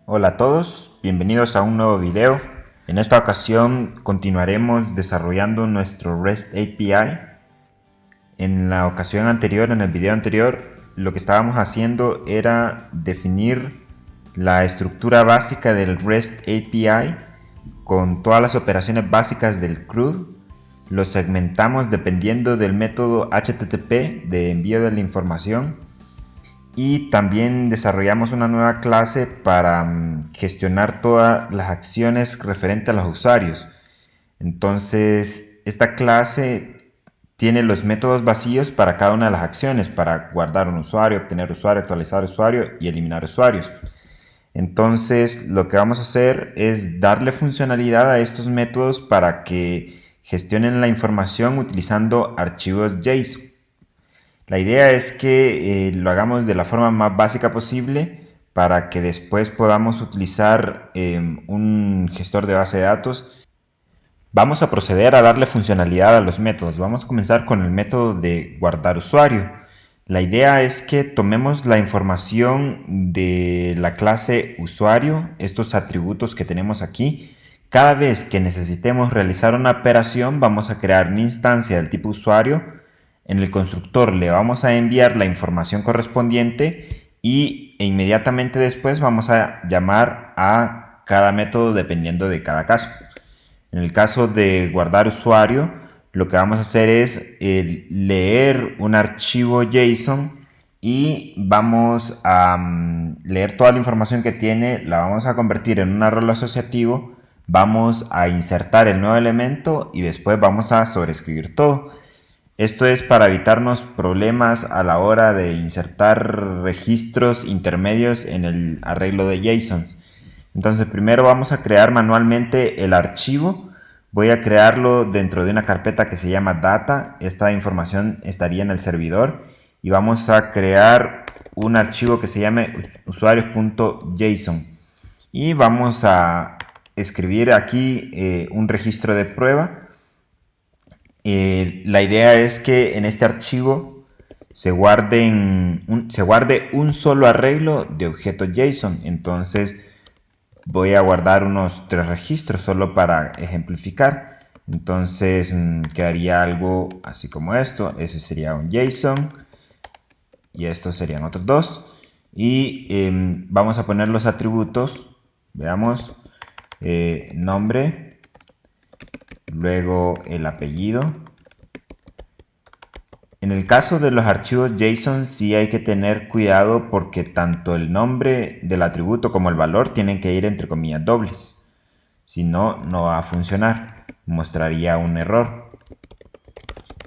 Hola a todos, bienvenidos a un nuevo video. En esta ocasión continuaremos desarrollando nuestro REST API. En la ocasión anterior, en el video anterior, lo que estábamos haciendo era definir la estructura básica del REST API con todas las operaciones básicas del CRUD. Lo segmentamos dependiendo del método HTTP de envío de la información. Y también desarrollamos una nueva clase para gestionar todas las acciones referentes a los usuarios. Entonces, esta clase tiene los métodos vacíos para cada una de las acciones, para guardar un usuario, obtener usuario, actualizar usuario y eliminar usuarios. Entonces, lo que vamos a hacer es darle funcionalidad a estos métodos para que gestionen la información utilizando archivos JSON. La idea es que lo hagamos de la forma más básica posible para que después podamos utilizar un gestor de base de datos. Vamos a proceder a darle funcionalidad a los métodos. Vamos a comenzar con el método de guardar usuario. La idea es que tomemos la información de la clase usuario, estos atributos que tenemos aquí. Cada vez que necesitemos realizar una operación, vamos a crear una instancia del tipo usuario. En el constructor le vamos a enviar la información correspondiente e inmediatamente después vamos a llamar a cada método dependiendo de cada caso. En el caso de guardar usuario, lo que vamos a hacer es leer un archivo JSON y vamos a leer toda la información que tiene, la vamos a convertir en un arreglo asociativo, vamos a insertar el nuevo elemento y después vamos a sobreescribir todo. Esto es para evitarnos problemas a la hora de insertar registros intermedios en el arreglo de JSONs. Entonces primero vamos a crear manualmente el archivo. Voy a crearlo dentro de una carpeta que se llama data. Esta información estaría en el servidor. Y vamos a crear un archivo que se llame usuarios.json. Y vamos a escribir aquí un registro de prueba. La idea es que en este archivo se guarde un solo arreglo de objetos JSON. Entonces voy a guardar unos 3 registros solo para ejemplificar. Entonces quedaría algo así como esto. Ese sería un JSON y estos serían otros 2. Y vamos a poner los atributos. Veamos, nombre. Luego el apellido. En el caso de los archivos JSON sí hay que tener cuidado porque tanto el nombre del atributo como el valor tienen que ir entre comillas dobles. Si no, no va a funcionar. Mostraría un error.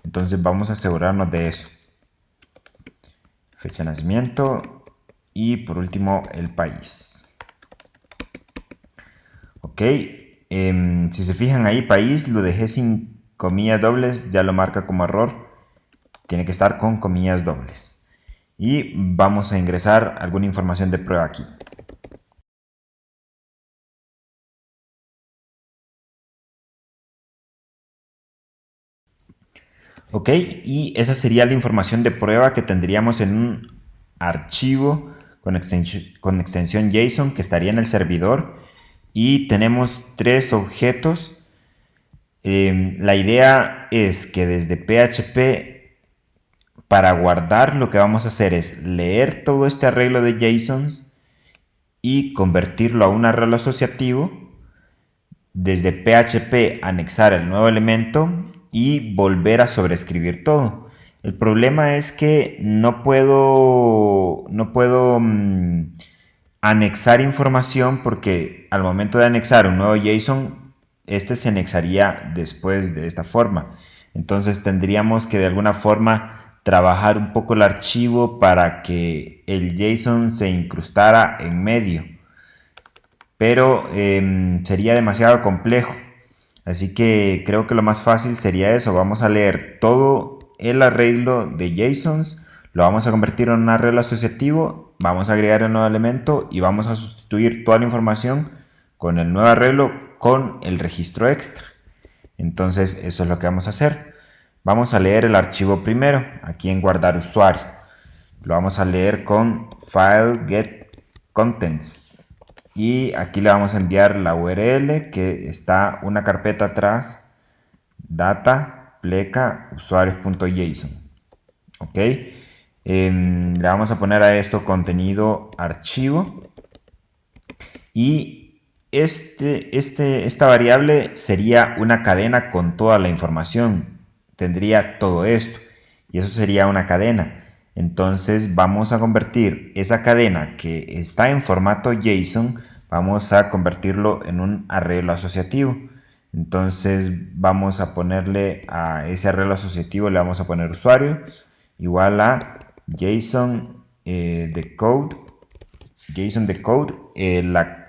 Entonces vamos a asegurarnos de eso. Fecha de nacimiento y por último el país. Ok. Si se fijan ahí, país lo dejé sin comillas dobles, ya lo marca como error. Tiene que estar con comillas dobles. Y vamos a ingresar alguna información de prueba aquí. Ok, y esa sería la información de prueba que tendríamos en un archivo con extensión JSON que estaría en el servidor. Y tenemos 3 objetos. La idea es que desde PHP, para guardar, lo que vamos a hacer es leer todo este arreglo de JSONs y convertirlo a un arreglo asociativo. Desde PHP anexar el nuevo elemento y volver a sobreescribir todo. El problema es que no puedo anexar información porque al momento de anexar un nuevo JSON, este se anexaría después de esta forma. Entonces tendríamos que de alguna forma trabajar un poco el archivo para que el JSON se incrustara en medio. Pero sería demasiado complejo. Así que creo que lo más fácil sería eso. Vamos a leer todo el arreglo de JSONs, lo vamos a convertir en un arreglo asociativo, vamos a agregar el nuevo elemento y vamos a sustituir toda la información con el nuevo arreglo con el registro extra. Entonces eso es lo que vamos a hacer. Vamos a leer el archivo primero, aquí en guardar usuario. Lo vamos a leer con file get contents y aquí le vamos a enviar la URL que está una carpeta atrás, data pleca usuarios.json. ok, le vamos a poner a esto contenido archivo, y esta variable sería una cadena con toda la información, tendría todo esto y eso sería una cadena. Entonces vamos a convertir esa cadena que está en formato JSON, vamos a convertirlo en un arreglo asociativo. Entonces vamos a ponerle a ese arreglo asociativo, le vamos a poner usuario igual a JSON decode,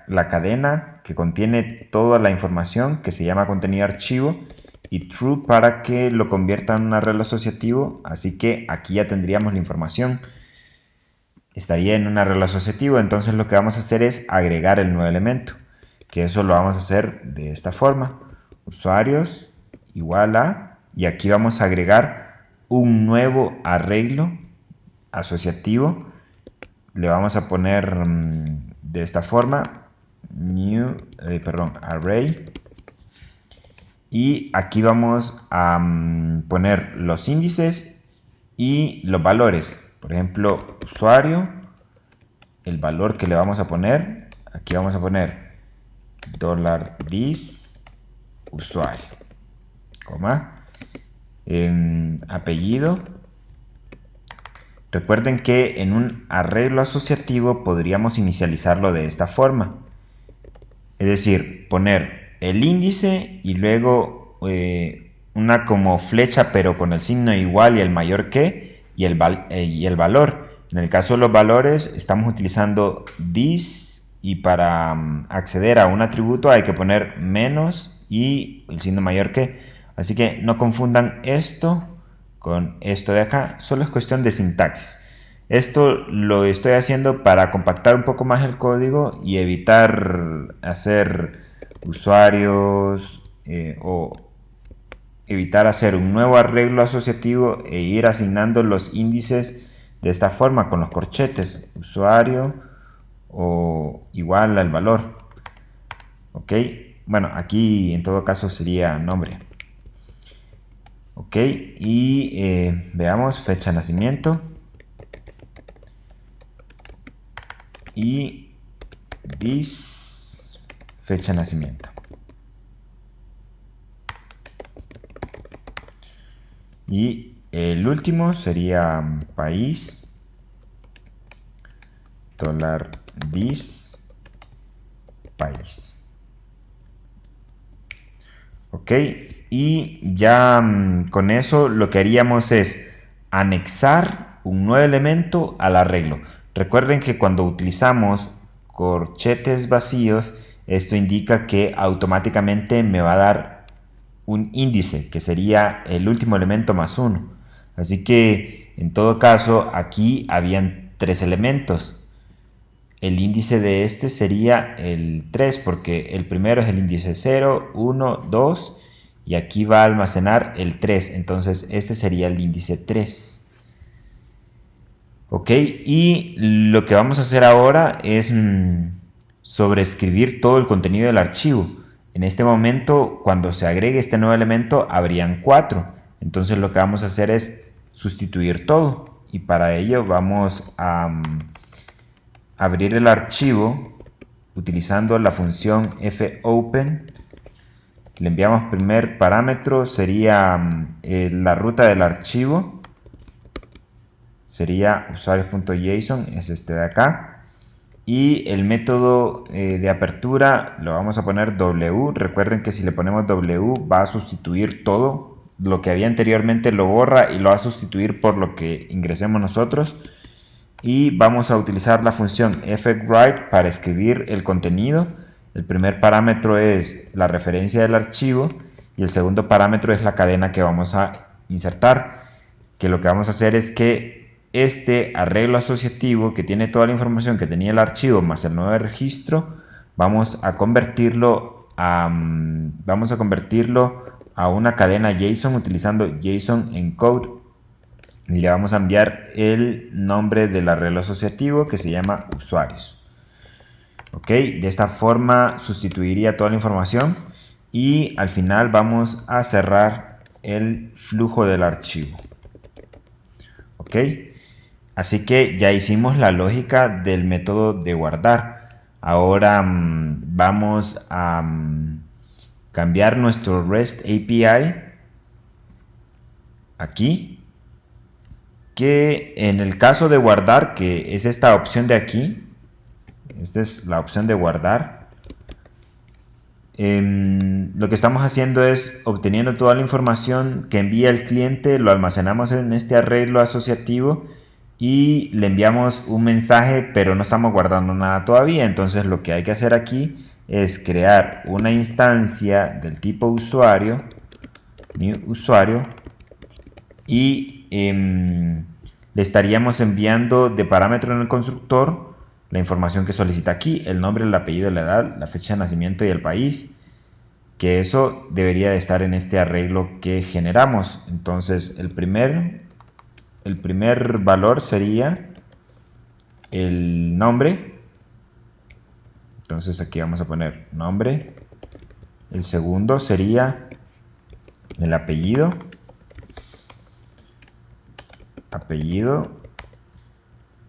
la cadena que contiene toda la información que se llama contenido archivo, y true para que lo convierta en un arreglo asociativo. Así que aquí ya tendríamos la información, estaría en un arreglo asociativo. Entonces lo que vamos a hacer es agregar el nuevo elemento, que eso lo vamos a hacer de esta forma: usuarios igual a, y aquí vamos a agregar un nuevo arreglo asociativo. Le vamos a poner de esta forma array, y aquí vamos a poner los índices y los valores. Por ejemplo, usuario, el valor que le vamos a poner, aquí vamos a poner $this usuario, coma, apellido. Recuerden que en un arreglo asociativo podríamos inicializarlo de esta forma, es decir, poner el índice y luego una como flecha pero con el signo igual y el mayor que, y el valor. En el caso de los valores estamos utilizando this, y para acceder a un atributo hay que poner menos y el signo mayor que. Así que no confundan esto con esto de acá, solo es cuestión de sintaxis. Esto lo estoy haciendo para compactar un poco más el código y evitar hacer usuarios o evitar hacer un nuevo arreglo asociativo e ir asignando los índices de esta forma con los corchetes, usuario o igual al valor. Ok, bueno, aquí en todo caso sería nombre. Ok, y veamos fecha de nacimiento y this fecha de nacimiento. Y el último sería país, $this país. Ok, y ya con eso lo que haríamos es anexar un nuevo elemento al arreglo. Recuerden que cuando utilizamos corchetes vacíos, esto indica que automáticamente me va a dar un índice, que sería el último elemento más 1. Así que en todo caso aquí habían 3 elementos. El índice de este sería el 3, porque el primero es el índice 0, 1, 2, y aquí va a almacenar el 3. Entonces este sería el índice 3. Ok, y lo que vamos a hacer ahora es sobreescribir todo el contenido del archivo. En este momento, cuando se agregue este nuevo elemento, habrían 4. Entonces lo que vamos a hacer es sustituir todo, y para ello vamos a abrir el archivo utilizando la función fopen. Le enviamos primer parámetro, sería la ruta del archivo, sería usuarios.json, es este de acá, y el método de apertura lo vamos a poner w. Recuerden que si le ponemos w va a sustituir todo lo que había anteriormente, lo borra y lo va a sustituir por lo que ingresemos nosotros. Y vamos a utilizar la función effectWrite para escribir el contenido. El primer parámetro es la referencia del archivo y el segundo parámetro es la cadena que vamos a insertar, que lo que vamos a hacer es que este arreglo asociativo que tiene toda la información que tenía el archivo más el nuevo registro, vamos a convertirlo a una cadena JSON utilizando JSON encode, y le vamos a enviar el nombre del arreglo asociativo que se llama usuarios. Ok, de esta forma sustituiría toda la información y al final vamos a cerrar el flujo del archivo. Ok, así que ya hicimos la lógica del método de guardar. Ahora vamos a cambiar nuestro REST API aquí, que en el caso de guardar, que es esta opción de aquí, esta es la opción de guardar. Lo que estamos haciendo es obteniendo toda la información que envía el cliente, lo almacenamos en este arreglo asociativo y le enviamos un mensaje, pero no estamos guardando nada todavía. Entonces lo que hay que hacer aquí es crear una instancia del tipo usuario, new usuario, y le estaríamos enviando de parámetro en el constructor la información que solicita aquí, el nombre, el apellido, la edad, la fecha de nacimiento y el país, que eso debería de estar en este arreglo que generamos. Entonces el primer valor sería el nombre. Entonces aquí vamos a poner nombre. El segundo sería el apellido.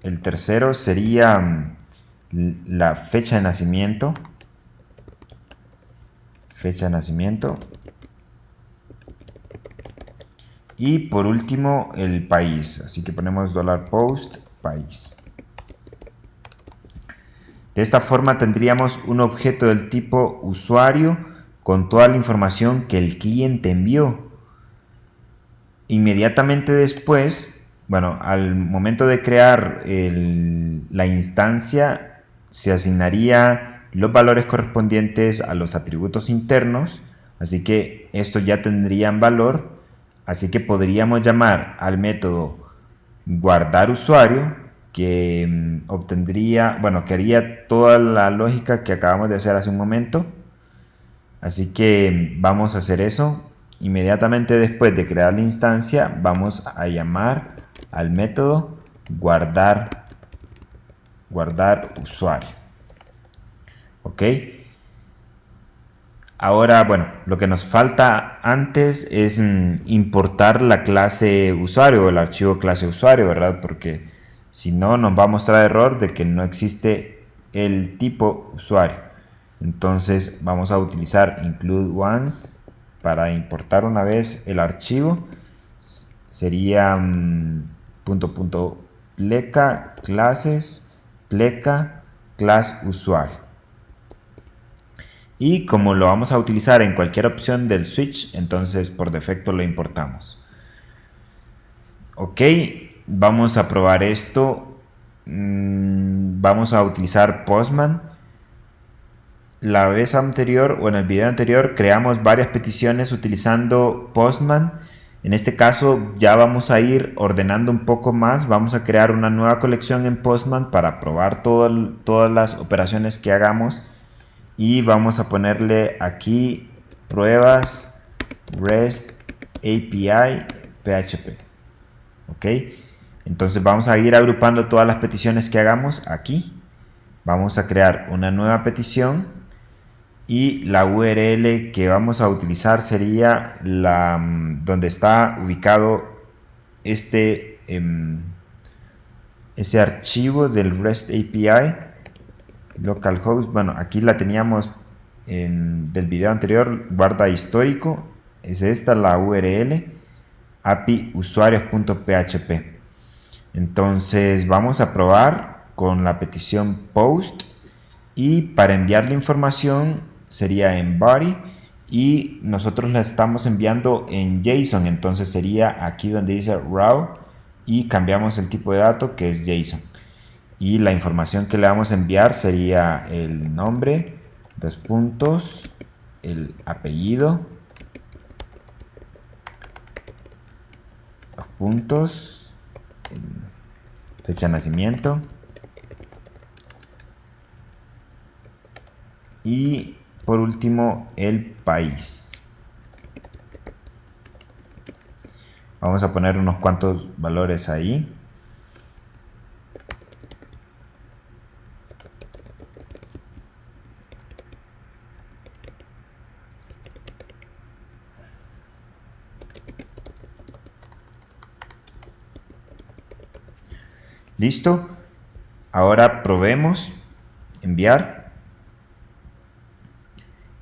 El tercero sería la fecha de nacimiento. Y por último el país. Así que ponemos $post país. De esta forma tendríamos un objeto del tipo usuario con toda la información que el cliente envió. Inmediatamente después, bueno, al momento de crear la instancia, se asignaría los valores correspondientes a los atributos internos, así que estos ya tendrían valor, así que podríamos llamar al método guardar usuario, que obtendría, bueno, que haría toda la lógica que acabamos de hacer hace un momento. Así que vamos a hacer eso. Inmediatamente después de crear la instancia, vamos a llamar al método guardar usuario. Ok. Ahora, bueno, lo que nos falta antes es importar la clase usuario o el archivo clase usuario, ¿verdad? Porque si no, nos va a mostrar error de que no existe el tipo usuario. Entonces vamos a utilizar include once para importar una vez el archivo. Sería pleca clases pleca class usuario. Y como lo vamos a utilizar en cualquier opción del switch, entonces por defecto lo importamos. Ok, vamos a probar esto. Vamos a utilizar Postman. La vez anterior o en el video anterior creamos varias peticiones utilizando Postman. En este caso ya vamos a ir ordenando un poco más. Vamos a crear una nueva colección en Postman para probar todas las operaciones que hagamos. Y vamos a ponerle aquí pruebas REST API PHP. Ok, entonces vamos a ir agrupando todas las peticiones que hagamos aquí. Vamos a crear una nueva petición y la URL que vamos a utilizar sería donde está ubicado ese archivo del REST API. Localhost, bueno, aquí la teníamos del video anterior, guarda histórico, es esta la URL, api usuarios.php. Entonces vamos a probar con la petición post y para enviar la información sería en body y nosotros la estamos enviando en JSON, entonces sería aquí donde dice raw y cambiamos el tipo de dato que es JSON. Y la información que le vamos a enviar sería el nombre, el apellido, fecha de nacimiento y por último el país. Vamos a poner unos cuantos valores ahí. Listo. Ahora probemos enviar.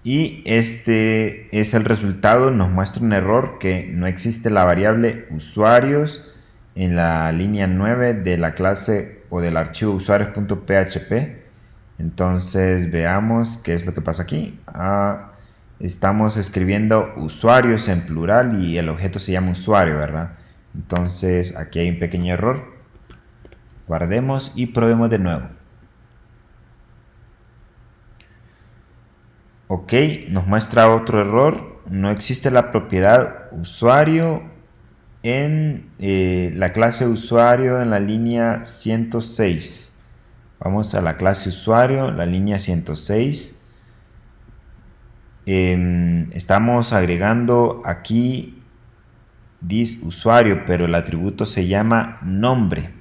Y este es el resultado. Nos muestra un error que no existe la variable usuarios en la línea 9 de la clase o del archivo usuarios.php. Entonces veamos qué es lo que pasa aquí. Estamos escribiendo usuarios en plural y el objeto se llama usuario, ¿verdad? Entonces aquí hay un pequeño error. Guardemos y probemos de nuevo. Ok, nos muestra otro error. No existe la propiedad usuario en la clase usuario en la línea 106. Vamos a la clase usuario, la línea 106. Estamos agregando aquí this usuario, pero el atributo se llama nombre.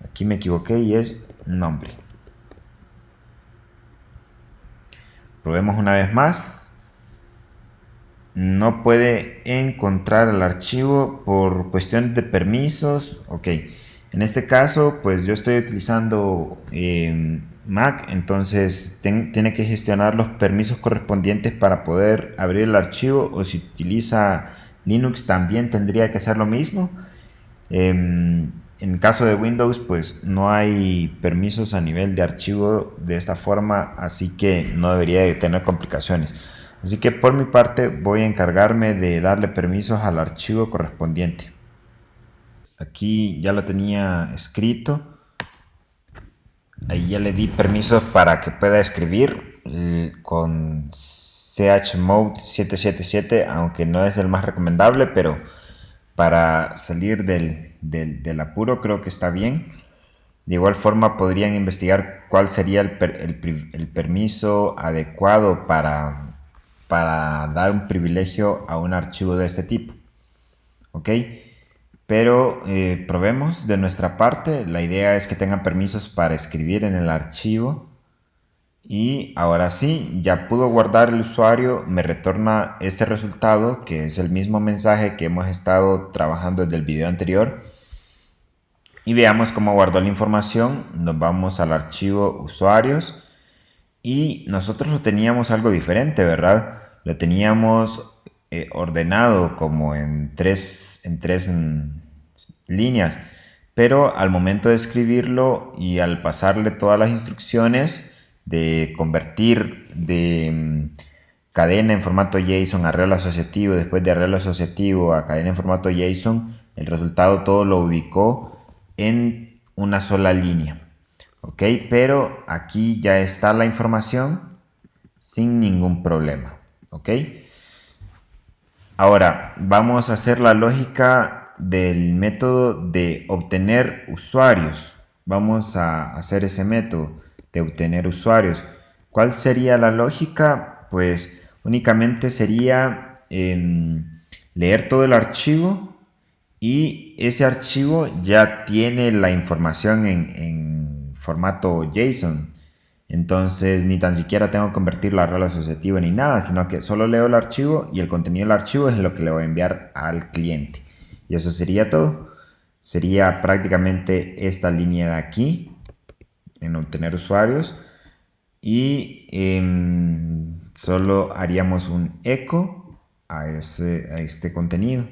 Aquí me equivoqué y es nombre. Probemos una vez más. No puede encontrar el archivo por cuestiones de permisos. Ok, en este caso pues yo estoy utilizando Mac, entonces tiene que gestionar los permisos correspondientes para poder abrir el archivo, o si utiliza Linux también tendría que hacer lo mismo. En el caso de Windows pues no hay permisos a nivel de archivo de esta forma, así que no debería de tener complicaciones. Así que por mi parte voy a encargarme de darle permisos al archivo correspondiente. Aquí ya lo tenía escrito. Ahí ya le di permisos para que pueda escribir con chmod 777, aunque no es el más recomendable, pero para salir del apuro creo que está bien. De igual forma podrían investigar cuál sería el permiso adecuado para dar un privilegio a un archivo de este tipo. Ok, pero probemos de nuestra parte. La idea es que tengan permisos para escribir en el archivo. Y ahora sí, ya pudo guardar el usuario. Me retorna este resultado, que es el mismo mensaje que hemos estado trabajando desde el video anterior. Y veamos cómo guardó la información. Nos vamos al archivo usuarios. Y nosotros lo teníamos algo diferente, ¿verdad? Lo teníamos ordenado como en tres líneas. Pero al momento de escribirlo y al pasarle todas las instrucciones de convertir de cadena en formato JSON a arreglo asociativo, después de arreglo asociativo a cadena en formato JSON, el resultado todo lo ubicó en una sola línea. Ok, pero aquí ya está la información sin ningún problema. Ok, ahora vamos a hacer la lógica del método de obtener usuarios. Vamos a hacer ese método de obtener usuarios. ¿Cuál sería la lógica? Pues únicamente sería leer todo el archivo, y ese archivo ya tiene la información en formato JSON. Entonces ni tan siquiera tengo que convertirlo a arreglo asociativo ni nada, sino que solo leo el archivo y el contenido del archivo es lo que le voy a enviar al cliente. Y eso sería todo. Sería prácticamente esta línea de aquí en obtener usuarios, y solo haríamos un eco a este contenido,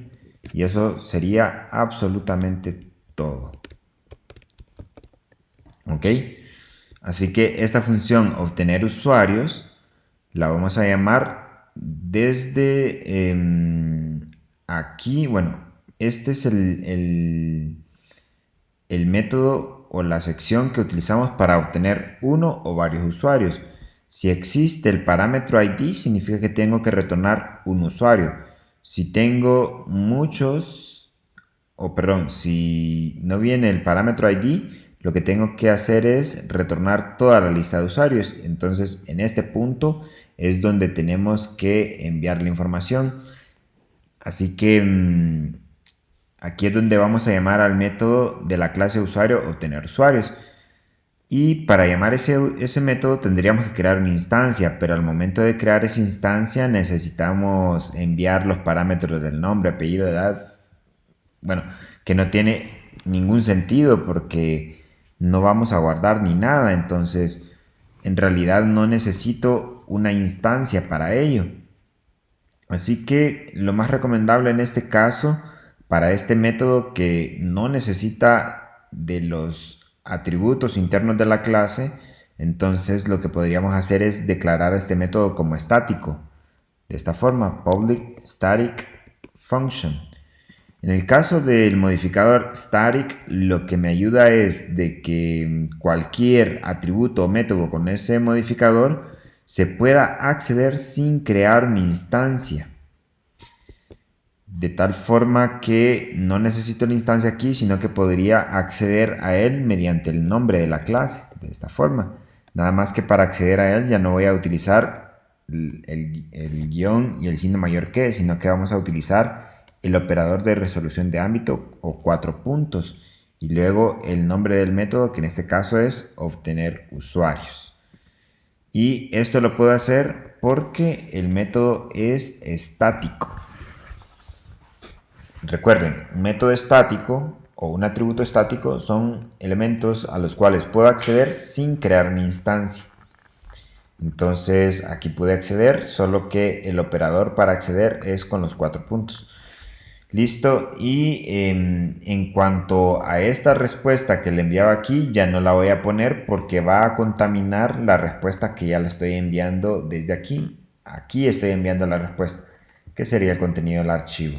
y eso sería absolutamente todo. Ok, así que esta función obtener usuarios la vamos a llamar desde aquí. Bueno, este es el método o la sección que utilizamos para obtener uno o varios usuarios. Si existe el parámetro ID, significa que tengo que retornar un usuario. Si tengo muchos, si no viene el parámetro ID, lo que tengo que hacer es retornar toda la lista de usuarios. Entonces, en este punto es donde tenemos que enviar la información. Así que aquí es donde vamos a llamar al método de la clase usuario obtener usuarios. Y para llamar ese método tendríamos que crear una instancia, pero al momento de crear esa instancia necesitamos enviar los parámetros del nombre, apellido, edad. Bueno, que no tiene ningún sentido porque no vamos a guardar ni nada, entonces en realidad no necesito una instancia para ello. Así que lo más recomendable en este caso, para este método que no necesita de los atributos internos de la clase, entonces lo que podríamos hacer es declarar este método como estático. De esta forma, public static function. En el caso del modificador static, lo que me ayuda es de que cualquier atributo o método con ese modificador se pueda acceder sin crear una instancia. De tal forma que no necesito la instancia aquí, sino que podría acceder a él mediante el nombre de la clase. De esta forma. Nada más que para acceder a él ya no voy a utilizar el guión y el signo mayor que, sino que vamos a utilizar el operador de resolución de ámbito o 4 puntos y luego el nombre del método, que en este caso es obtener usuarios. Y esto lo puedo hacer porque el método es estático. Recuerden, un método estático o un atributo estático son elementos a los cuales puedo acceder sin crear una instancia. Entonces aquí pude acceder, solo que el operador para acceder es con los 4 puntos. Listo, y en cuanto a esta respuesta que le enviaba aquí, ya no la voy a poner porque va a contaminar la respuesta que ya le estoy enviando desde aquí. Aquí estoy enviando la respuesta, que sería el contenido del archivo.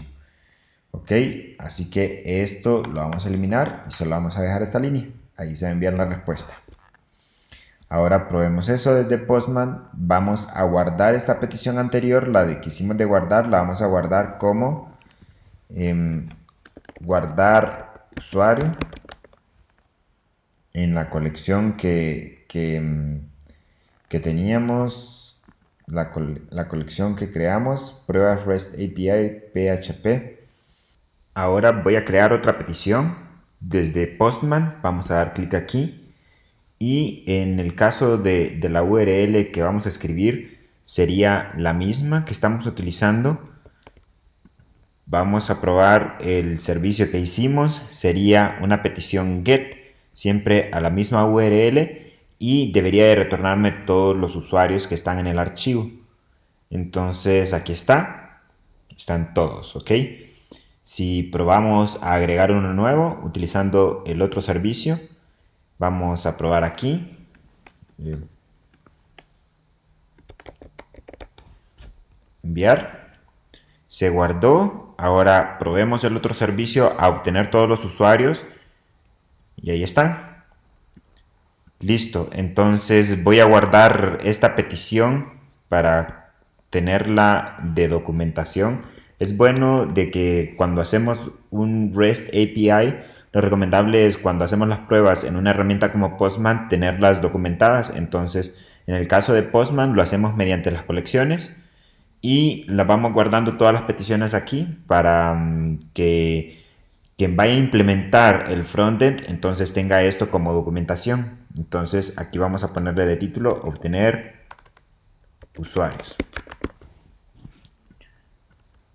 Ok, así que esto lo vamos a eliminar y solo vamos a dejar esta línea. Ahí se va a enviar la respuesta. Ahora probemos eso desde Postman. Vamos a guardar esta petición anterior, la de que hicimos de guardar, la vamos a guardar como guardar usuario en la colección que teníamos, la colección que creamos, pruebas REST API PHP. Ahora voy a crear otra petición desde Postman. Vamos a dar clic aquí y en el caso de la URL que vamos a escribir sería la misma que estamos utilizando. Vamos a probar el servicio que hicimos, sería una petición GET, siempre a la misma URL y debería de retornarme todos los usuarios que están en el archivo. Entonces aquí están todos, ¿ok? Si probamos a agregar uno nuevo utilizando el otro servicio, vamos a probar aquí. Enviar. Se guardó. Ahora probemos el otro servicio a obtener todos los usuarios. Y ahí están. Listo. Entonces voy a guardar esta petición para tenerla de documentación. Es bueno de que cuando hacemos un REST API, lo recomendable es cuando hacemos las pruebas en una herramienta como Postman tenerlas documentadas. Entonces, en el caso de Postman lo hacemos mediante las colecciones y las vamos guardando todas las peticiones aquí para que quien vaya a implementar el frontend entonces tenga esto como documentación. Entonces aquí vamos a ponerle de título obtener usuarios.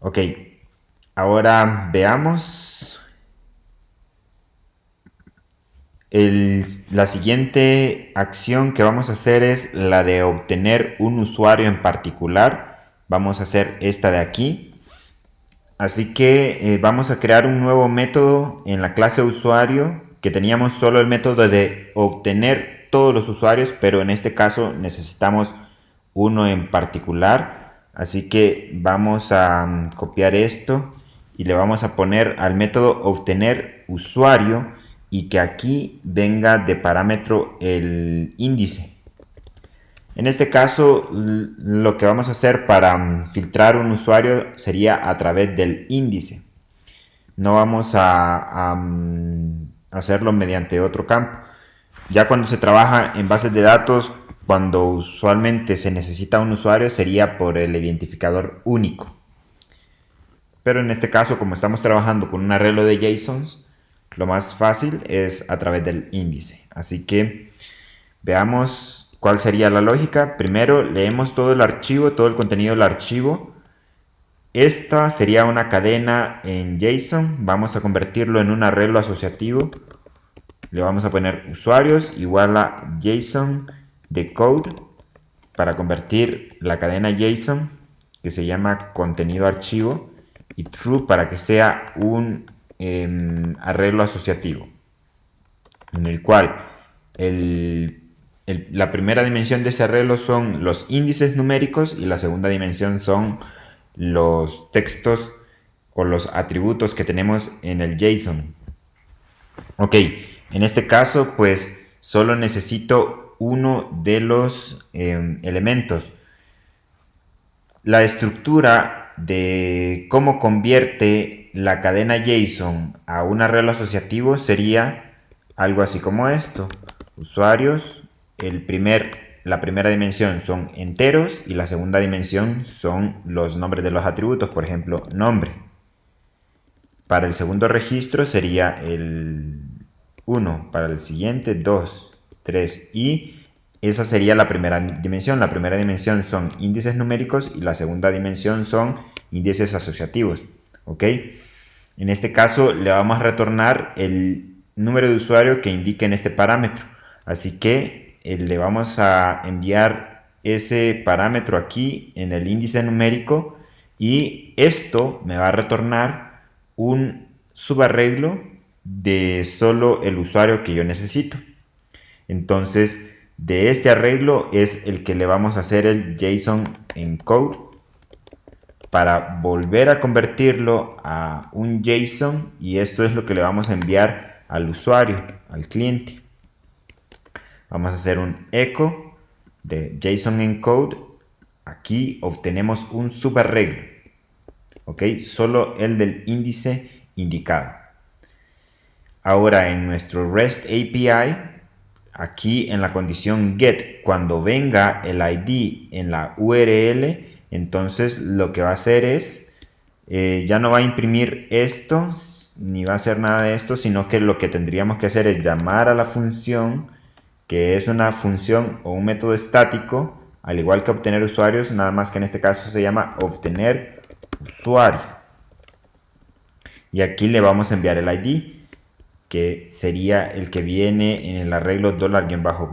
Ok, ahora veamos la siguiente acción que vamos a hacer es la de obtener un usuario en particular. Vamos a hacer esta de aquí. Así que vamos a crear un nuevo método en la clase usuario que teníamos solo el método de obtener todos los usuarios, pero en este caso necesitamos uno en particular. Así que vamos a copiar esto y le vamos a poner al método obtener usuario y que aquí venga de parámetro el índice. En este caso, lo que vamos a hacer para filtrar un usuario sería a través del índice. No vamos a hacerlo mediante otro campo. Ya cuando se trabaja en bases de datos, cuando usualmente se necesita un usuario, sería por el identificador único. Pero en este caso, como estamos trabajando con un arreglo de JSONs, lo más fácil es a través del índice. Así que veamos ¿cuál sería la lógica? Primero leemos todo el archivo, todo el contenido del archivo. esta sería una cadena en JSON. Vamos a convertirlo en un arreglo asociativo. Le vamos a poner usuarios igual a JSON de code para convertir la cadena JSON, que se llama contenido archivo, y true para que sea un arreglo asociativo, en el cual la primera dimensión de ese arreglo son los índices numéricos y la segunda dimensión son los textos o los atributos que tenemos en el JSON. Ok, en este caso pues solo necesito uno de los elementos. La estructura de cómo convierte la cadena JSON a un arreglo asociativo sería algo así como esto. Usuarios, la primera dimensión son enteros y la segunda dimensión son los nombres de los atributos, por ejemplo, nombre. Para el segundo registro sería el 1, para el siguiente 2, 3 y esa sería la primera dimensión. La primera dimensión son índices numéricos y la segunda dimensión son índices asociativos. ¿Ok? En este caso le vamos a retornar el número de usuario que indique en este parámetro. Así que le vamos a enviar ese parámetro aquí en el índice numérico y esto me va a retornar un subarreglo de solo el usuario que yo necesito. Entonces, de este arreglo es el que le vamos a hacer el JSON encode para volver a convertirlo a un JSON, y esto es lo que le vamos a enviar al usuario, al cliente. Vamos a hacer un echo de JSON encode. Aquí obtenemos un subarreglo, ¿ok? Solo el del índice indicado. Ahora en nuestro REST API, aquí en la condición get, cuando venga el ID en la URL, entonces lo que va a hacer es, ya no va a imprimir esto, ni va a hacer nada de esto, sino que lo que tendríamos que hacer es llamar a la función, que es una función o un método estático, al igual que obtener usuarios, nada más que en este caso se llama obtener usuario. Y aquí le vamos a enviar el ID, que sería el que viene en el arreglo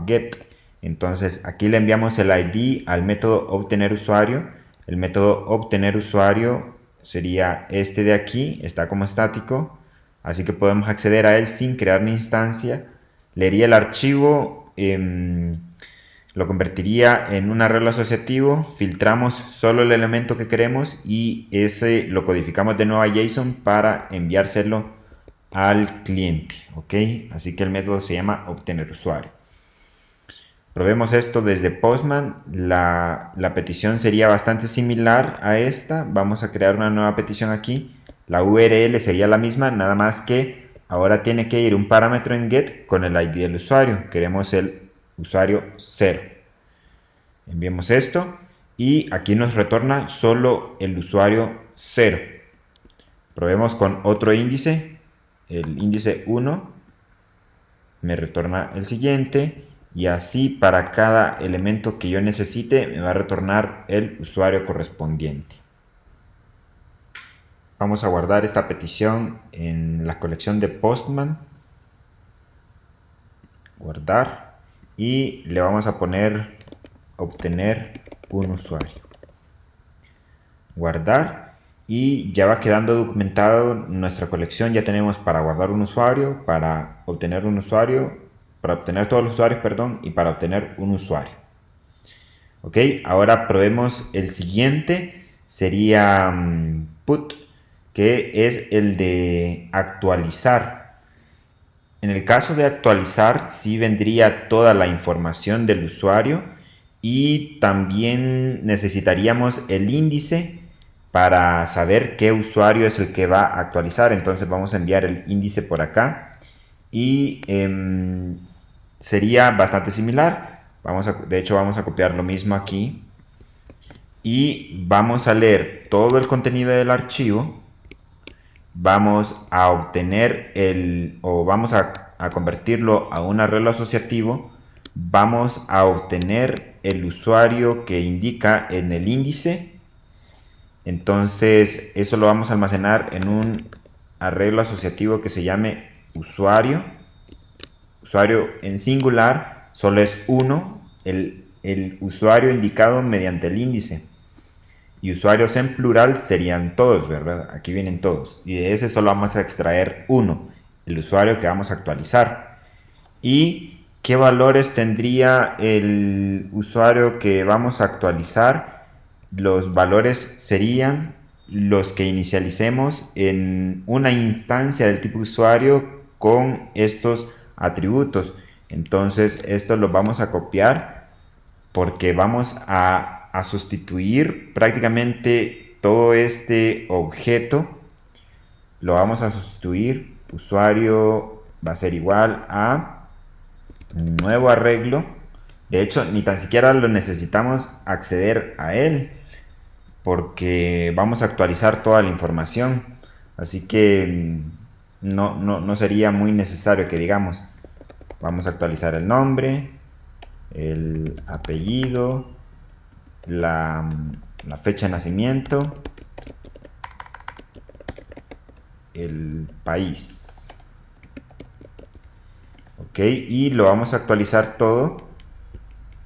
$get. Entonces aquí le enviamos el ID al método obtener usuario. El método obtener usuario sería este de aquí, está como estático, así que podemos acceder a él sin crear una instancia. Leería el archivo, lo convertiría en un arreglo asociativo, filtramos solo el elemento que queremos y ese lo codificamos de nuevo a JSON para enviárselo al cliente. ¿Ok? Así que el método se llama obtener usuario. Probemos esto desde Postman. La petición sería bastante similar a esta. Vamos a crear una nueva petición aquí. La URL sería la misma, nada más que ahora tiene que ir un parámetro en get con el ID del usuario. Queremos el usuario 0. Enviamos esto y aquí nos retorna solo el usuario 0. Probemos con otro índice. El índice 1 me retorna el siguiente. Y así para cada elemento que yo necesite me va a retornar el usuario correspondiente. Vamos a guardar esta petición en la colección de Postman. Guardar. Y le vamos a poner obtener un usuario. Guardar. Y ya va quedando documentado nuestra colección. Ya tenemos para guardar un usuario, para obtener un usuario, para obtener todos los usuarios, perdón, y para obtener un usuario. Ok, ahora probemos el siguiente. Sería put, que es el de actualizar. En el caso de actualizar, sí vendría toda la información del usuario y también necesitaríamos el índice para saber qué usuario es el que va a actualizar. Entonces vamos a enviar el índice por acá y sería bastante similar. De hecho vamos a copiar lo mismo aquí y vamos a leer todo el contenido del archivo. Vamos a obtener vamos a convertirlo a un arreglo asociativo. Vamos a obtener el usuario que indica en el índice Entonces eso lo vamos a almacenar en un arreglo asociativo que se llame usuario. Usuario en singular solo es uno, el usuario indicado mediante el índice. Y usuarios en plural serían todos, ¿verdad? Aquí vienen todos. Y de ese solo vamos a extraer uno, el usuario que vamos a actualizar. ¿Y qué valores tendría el usuario que vamos a actualizar? Los valores serían los que inicialicemos en una instancia del tipo usuario con estos atributos. Entonces esto lo vamos a copiar porque vamos a sustituir prácticamente todo este objeto. Lo vamos a sustituir. Usuario va a ser igual a un nuevo arreglo. De hecho, ni tan siquiera lo necesitamos acceder a él, porque vamos a actualizar toda la información. Así que no sería muy necesario que digamos. Vamos a actualizar el nombre, el apellido, la fecha de nacimiento, el país. Ok, y lo vamos a actualizar todo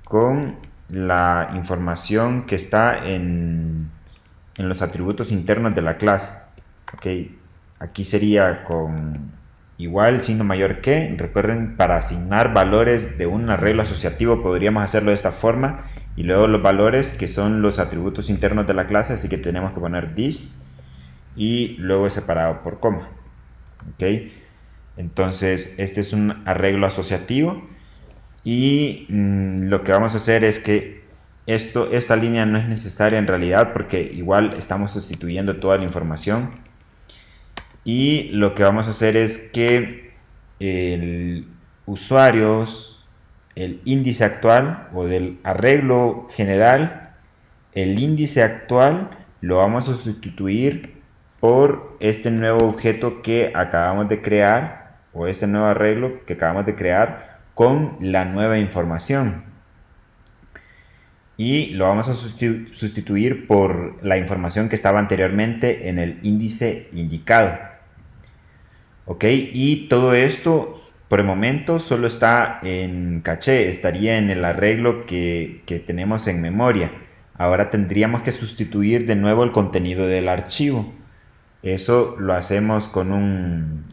con la información que está en los atributos internos de la clase. Ok, aquí sería con igual, signo mayor que. Recuerden, para asignar valores de un arreglo asociativo podríamos hacerlo de esta forma, y luego los valores que son los atributos internos de la clase, así que tenemos que poner this y luego separado por coma. Ok, entonces este es un arreglo asociativo, y lo que vamos a hacer es que esta línea no es necesaria en realidad, porque igual estamos sustituyendo toda la información. Y lo que vamos a hacer es que el usuarios, el índice actual o del arreglo general, el índice actual lo vamos a sustituir por este nuevo objeto que acabamos de crear, o este nuevo arreglo que acabamos de crear con la nueva información. Y lo vamos a sustituir por la información que estaba anteriormente en el índice indicado. Ok, y todo esto por el momento solo está en caché, estaría en el arreglo que tenemos en memoria. Ahora tendríamos que sustituir de nuevo el contenido del archivo. Eso lo hacemos con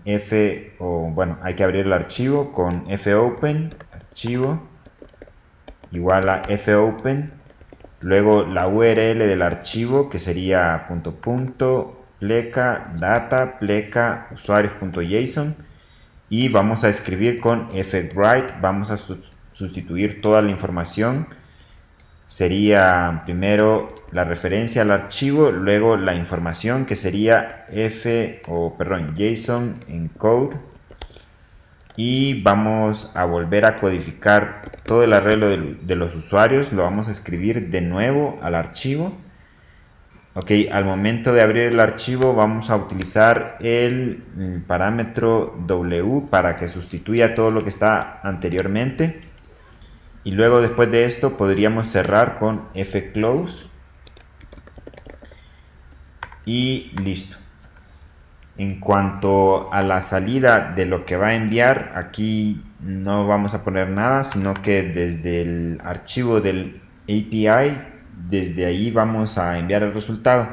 F, o bueno, hay que abrir el archivo con fopen, archivo igual a fopen, luego la URL del archivo, que sería pleca data pleca usuarios.json, y vamos a escribir con fwrite. Vamos a sustituir toda la información. Sería primero la referencia al archivo, luego la información, que sería JSON encode, y vamos a volver a codificar todo el arreglo de los usuarios. Lo vamos a escribir de nuevo al archivo. Ok, al momento de abrir el archivo vamos a utilizar el parámetro W para que sustituya todo lo que está anteriormente. Y luego, después de esto, podríamos cerrar con fclose. Y listo. En cuanto a la salida de lo que va a enviar, aquí no vamos a poner nada, sino que desde el archivo del API, desde ahí vamos a enviar el resultado.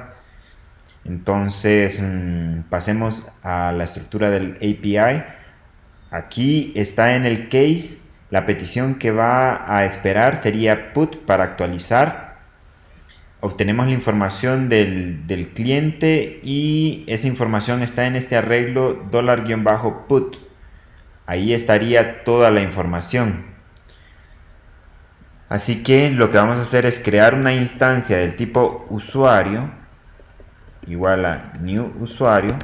Entonces pasemos a la estructura del API. Aquí está en el case. La petición que va a esperar sería put para actualizar. Obtenemos la información del cliente, y esa información está en este arreglo $-put. Ahí estaría toda la información. Así que lo que vamos a hacer es crear una instancia del tipo usuario igual a new usuario,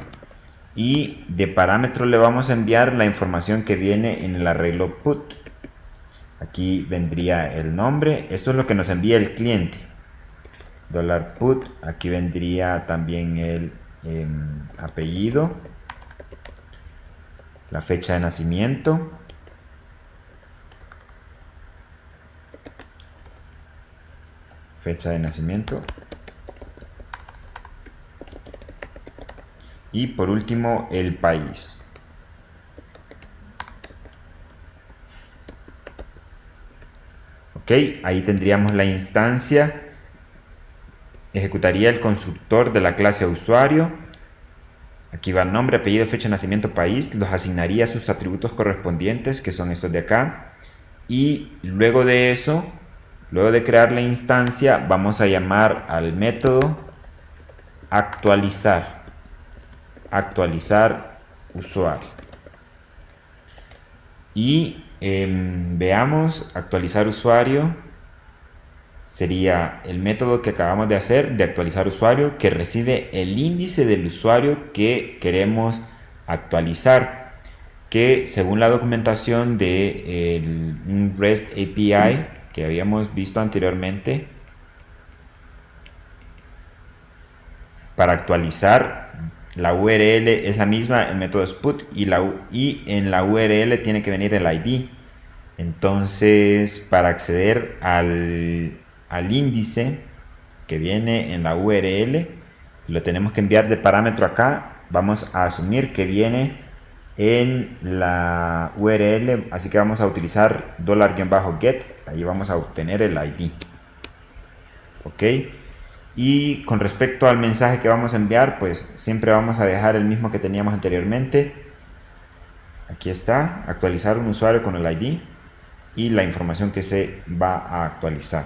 y de parámetro le vamos a enviar la información que viene en el arreglo put. Aquí vendría el nombre. Esto es lo que nos envía el cliente. $put. Aquí vendría también el apellido, la fecha de nacimiento, y por último el país. Ok, ahí tendríamos la instancia. Ejecutaría el constructor de la clase usuario. Aquí va nombre, apellido, fecha de nacimiento, país. Los asignaría sus atributos correspondientes, que son estos de acá. Y luego de eso, luego de crear la instancia, vamos a llamar al método actualizar. Actualizar usuario. Y veamos, actualizar usuario sería el método que acabamos de hacer de actualizar usuario, que recibe el índice del usuario que queremos actualizar, que según la documentación de un REST API que habíamos visto anteriormente, para actualizar la URL es la misma, el método es put, y en la URL tiene que venir el ID. Entonces, para acceder al índice que viene en la URL, lo tenemos que enviar de parámetro acá. Vamos a asumir que viene en la URL, así que vamos a utilizar $get, ahí vamos a obtener el ID. Ok, y con respecto al mensaje que vamos a enviar, pues siempre vamos a dejar el mismo que teníamos anteriormente. Aquí está, actualizar un usuario con el ID y la información que se va a actualizar.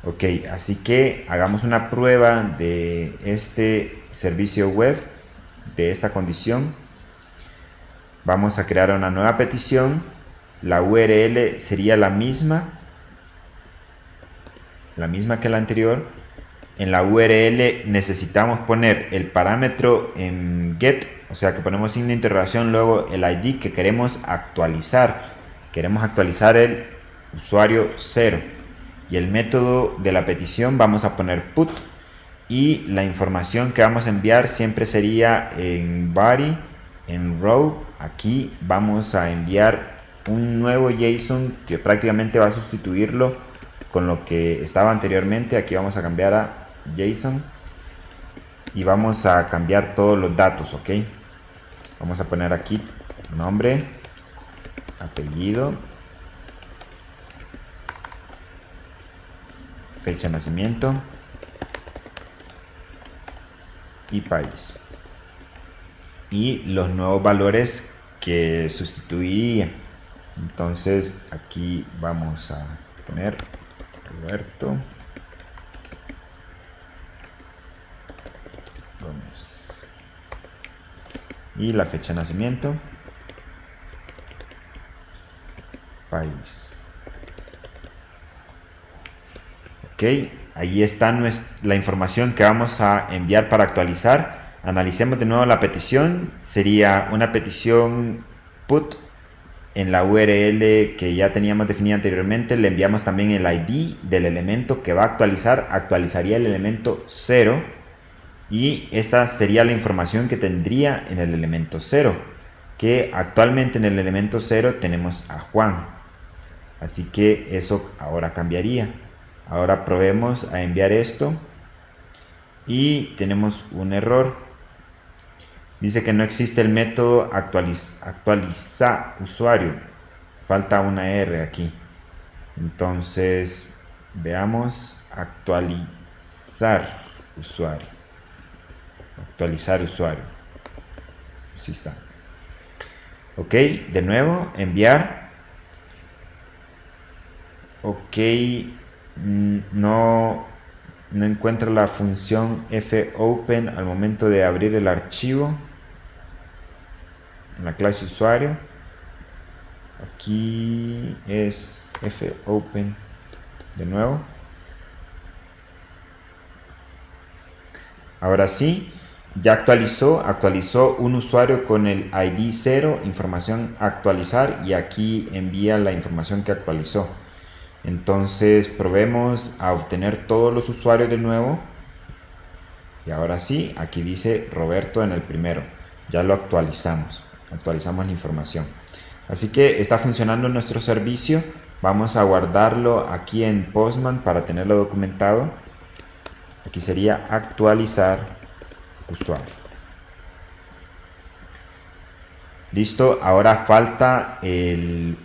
Ok, así que hagamos una prueba de este servicio web, de esta condición. Vamos a crear una nueva petición. La URL sería la misma que la anterior. En la URL necesitamos poner el parámetro en get, o sea que ponemos signo de interrogación, luego el ID que queremos actualizar. Queremos actualizar el usuario 0. Y el método de la petición vamos a poner put. Y la información que vamos a enviar siempre sería en body, en row. Aquí vamos a enviar un nuevo JSON que prácticamente va a sustituirlo con lo que estaba anteriormente. Aquí vamos a cambiar a JSON y vamos a cambiar todos los datos, ok. Vamos a poner aquí nombre, apellido, fecha de nacimiento y país, y los nuevos valores que sustituiría. Entonces aquí vamos a poner Roberto Gómez y la fecha de nacimiento, país. Ok, ahí está la información que vamos a enviar para actualizar. Analicemos de nuevo la petición. Sería una petición put en la URL que ya teníamos definida anteriormente. Le enviamos también el ID del elemento que va a actualizar. Actualizaría el elemento 0 y esta sería la información que tendría en el elemento 0, que actualmente en el elemento 0 tenemos a Juan. Así que eso ahora cambiaría. Ahora probemos a enviar esto y tenemos un error. Dice que no existe el método actualiza usuario. Falta una R aquí. Entonces veamos actualizar usuario. Actualizar usuario. Así está. Ok, de nuevo enviar. Ok. No encuentro la función fopen al momento de abrir el archivo en la clase usuario. Aquí es fopen de nuevo. Ahora sí, ya actualizó un usuario con el ID 0, información actualizar, y aquí envía la información que actualizó. Entonces probemos a obtener todos los usuarios de nuevo. Y ahora sí, aquí dice Roberto en el primero. Ya lo actualizamos la información. Así que está funcionando nuestro servicio. Vamos a guardarlo aquí en Postman para tenerlo documentado. Aquí sería actualizar usuario. Listo, ahora falta la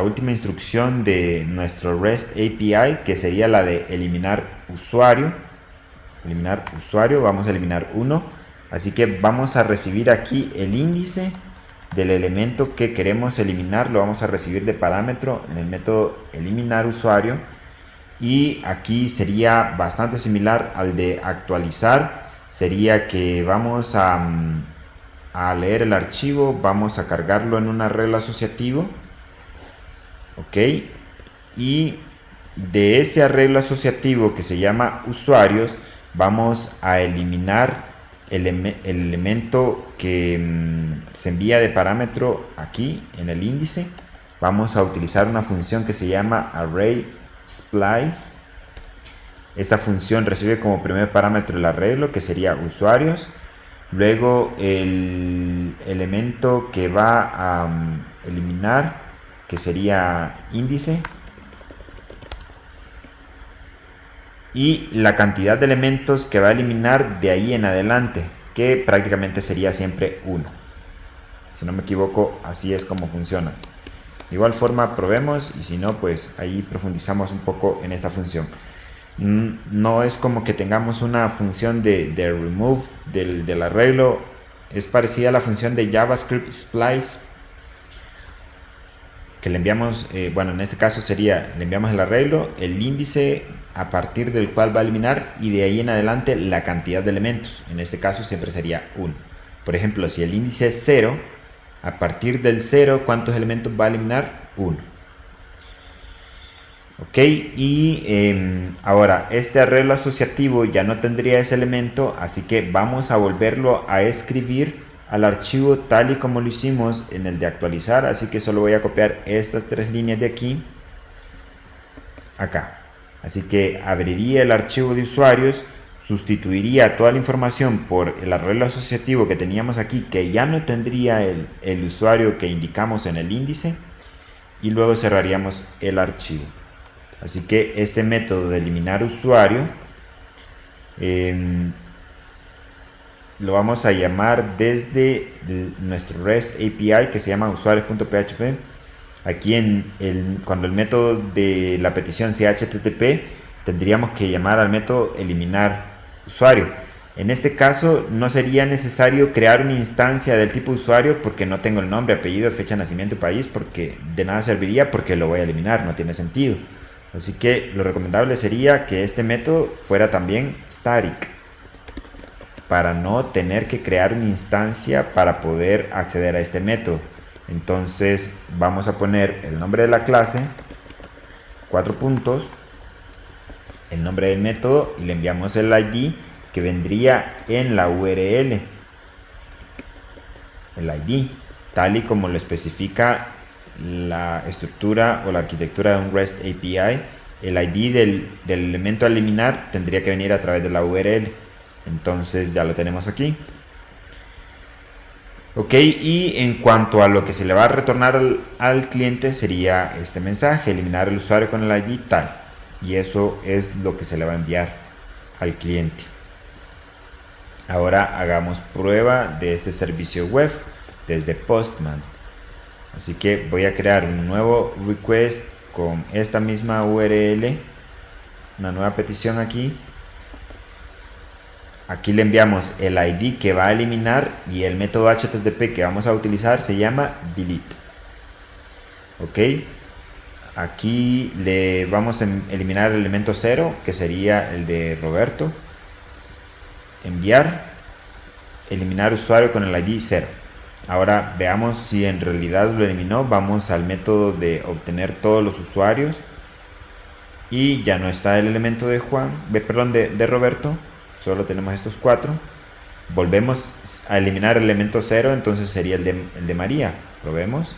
última instrucción de nuestro REST API, que sería la de eliminar usuario. Vamos a eliminar 1. Así que vamos a recibir aquí el índice del elemento que queremos eliminar. Lo vamos a recibir de parámetro en el método eliminar usuario. Y aquí sería bastante similar al de actualizar. Sería que vamos a leer el archivo, vamos a cargarlo en un arreglo asociativo. Ok, y de ese arreglo asociativo que se llama usuarios, vamos a eliminar el elemento que se envía de parámetro aquí en el índice. Vamos a utilizar una función que se llama array_splice. Esta función recibe como primer parámetro el arreglo, que sería usuarios. Luego el elemento que va a eliminar, que sería índice, y la cantidad de elementos que va a eliminar de ahí en adelante, que prácticamente sería siempre 1. Si no me equivoco, así es como funciona. De igual forma probemos, y si no, pues ahí profundizamos un poco en esta función. No es como que tengamos una función de remove del arreglo. Es parecida a la función de JavaScript splice, que le enviamos, bueno, en este caso sería, le enviamos el arreglo, el índice a partir del cual va a eliminar, y de ahí en adelante la cantidad de elementos. En este caso siempre sería 1. Por ejemplo, si el índice es 0, a partir del 0, ¿cuántos elementos va a eliminar? 1. Ok, y ahora este arreglo asociativo ya no tendría ese elemento, así que vamos a volverlo a escribir al archivo tal y como lo hicimos en el de actualizar. Así que solo voy a copiar estas 3 líneas de aquí acá. Así que abriría el archivo de usuarios, sustituiría toda la información por el arreglo asociativo que teníamos aquí, que ya no tendría el usuario que indicamos en el índice, y luego cerraríamos el archivo. Así que este método de eliminar usuario lo vamos a llamar desde nuestro REST API, que se llama usuarios.php. Aquí cuando el método de la petición sea HTTP, tendríamos que llamar al método eliminar usuario. En este caso no sería necesario crear una instancia del tipo usuario, porque no tengo el nombre, apellido, fecha de nacimiento y país, porque de nada serviría, porque lo voy a eliminar, no tiene sentido. Así que lo recomendable sería que este método fuera también static, para no tener que crear una instancia para poder acceder a este método. Entonces vamos a poner el nombre de la clase, 4 puntos, el nombre del método, y le enviamos el ID que vendría en la URL. El ID, tal y como lo especifica la estructura o la arquitectura de un REST API, el ID del elemento a eliminar tendría que venir a través de la URL. Entonces ya lo tenemos aquí. Ok, y en cuanto a lo que se le va a retornar al cliente, sería este mensaje: eliminar el usuario con el ID tal. Y eso es lo que se le va a enviar al cliente. Ahora hagamos prueba de este servicio web desde Postman. Así que voy a crear un nuevo request con esta misma URL, una nueva petición aquí. Aquí le enviamos el ID que va a eliminar, y el método HTTP que vamos a utilizar se llama delete. Ok, aquí le vamos a eliminar el elemento 0, que sería el de Roberto. Enviar, eliminar usuario con el ID 0. Ahora veamos si en realidad lo eliminó. Vamos al método de obtener todos los usuarios, y ya no está el elemento de de Roberto. Solo tenemos estos 4. Volvemos a eliminar el elemento 0, entonces sería el de María. Probemos.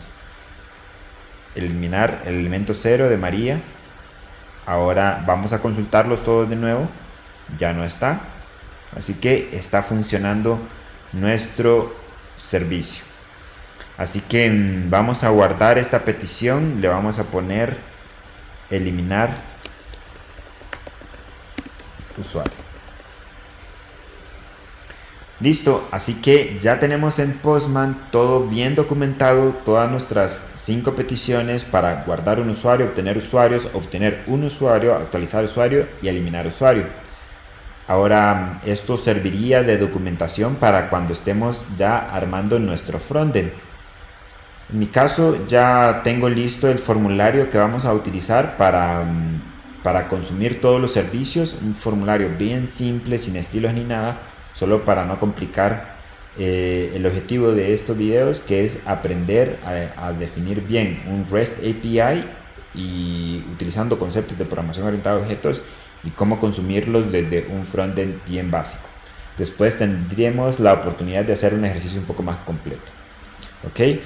Eliminar el elemento 0 de María. Ahora vamos a consultarlos todos de nuevo. Ya no está. Así que está funcionando nuestro servicio. Así que vamos a guardar esta petición. Le vamos a poner eliminar usuario. Listo, así que ya tenemos en Postman todo bien documentado, todas nuestras 5 peticiones para guardar un usuario, obtener un usuario, actualizar usuario y eliminar usuario. Ahora, esto serviría de documentación para cuando estemos ya armando nuestro frontend. En mi caso, ya tengo listo el formulario que vamos a utilizar para consumir todos los servicios. Un formulario bien simple, sin estilos ni nada, solo para no complicar el objetivo de estos videos, que es aprender a definir bien un REST API y utilizando conceptos de programación orientada a objetos y cómo consumirlos desde un frontend bien básico. Después tendríamos la oportunidad de hacer un ejercicio un poco más completo. ¿Ok?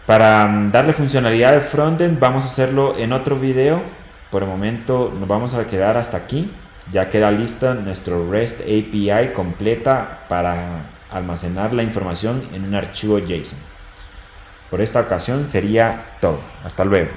Para darle funcionalidad al frontend vamos a hacerlo en otro video. Por el momento nos vamos a quedar hasta aquí. Ya queda lista nuestro REST API completa para almacenar la información en un archivo JSON. Por esta ocasión sería todo. Hasta luego.